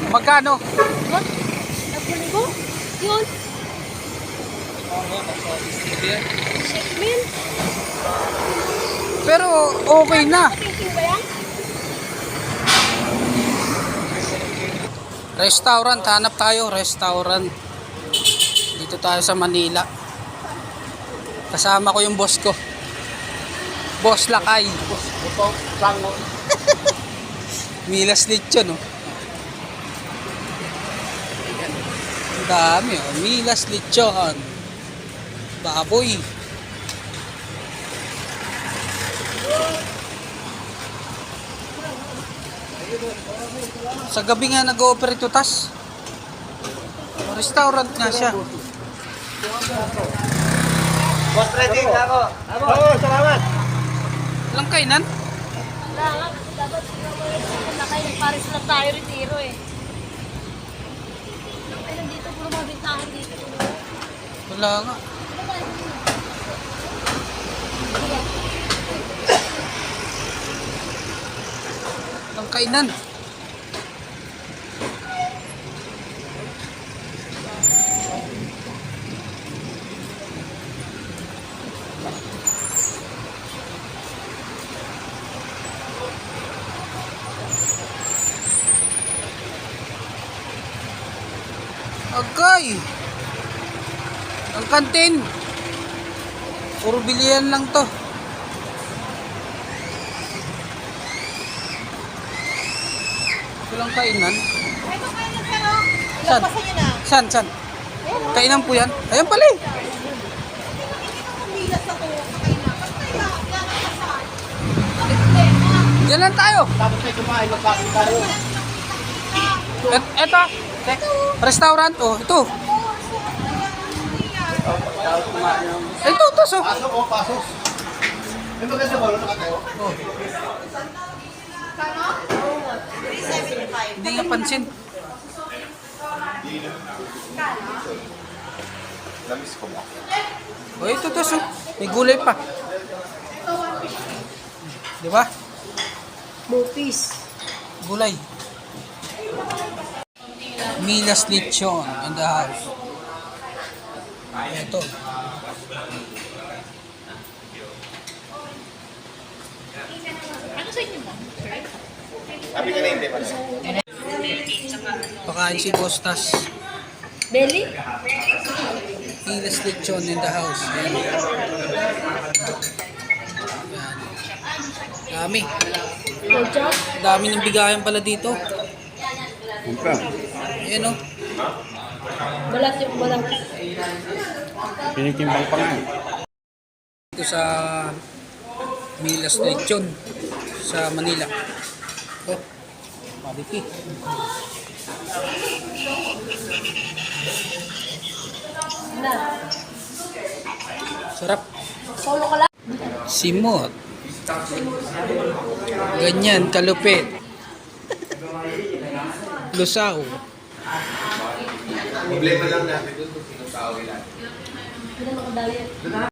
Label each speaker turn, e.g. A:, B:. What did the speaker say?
A: Magkano?
B: What? Naguligo? Yun. Shake
A: Pero okay na.
B: Tingting ba yan?
A: Restaurant, hanap tayo, restaurant. Dito tayo sa Manila. Kasama ko yung boss ko. Boss Lakay. Milas Lechon, oh. Ang dami, oh. Milas Lechon. Baboy. Sa gabi nga nag-ooperate ito, tas. Restaurant nga siya.
C: Boss, ready na ako. Oo, salamat.
A: Walang kainan?
B: Wala nga, kasi dapat sila kayo nagpares lang tayo retiro eh. Ay, nandito puro mga bintahan dito.
A: Wala nga. Walang kainan. Agay! Ang kantin! Puro bilihan lang to. Walang kainan.
B: Ay, kakainin pero.
A: Saan?
B: Ilagpasan nyo na.
A: Saan? Kainan po yan? Ayan pala eh.
B: Milas ako. Kakainin.
A: Yan lang tayo.
C: Tapos may kumain, magkakain tayo.
A: Eto. Restaurant. Oh, ito. Ito, tos oh.
C: Pasok o pasok. May maganda ba? Ano nakatayo?
A: Oh. Hindi nga pansin.
C: Lamis ko ba?
A: Oh, ito tos oh. May gulay pa. Di ba?
B: Bupis.
A: Gulay. Milas Lechon in the house. Ito.
B: Ano sa inyo ba?
C: Sabi ka na hindi pa.
A: Pakain si Bostas.
B: Belly?
A: Milas Lechon in the house. Yan. Dami.
B: Kojak?
A: Dami ng bigayan pala dito. Ayan o.
B: Balat yung balat.
C: Pinitimbang pa nga.
A: Dito sa Milas Lechon sa Manila. Oh, paliti.
B: Na.
A: Sarap.
B: Solo ka lang?
A: Simot. Ganyan, kalupit. Lusaw.
C: Problema lang natin doon kung sinong tao ilan.
B: Hindi na makadali.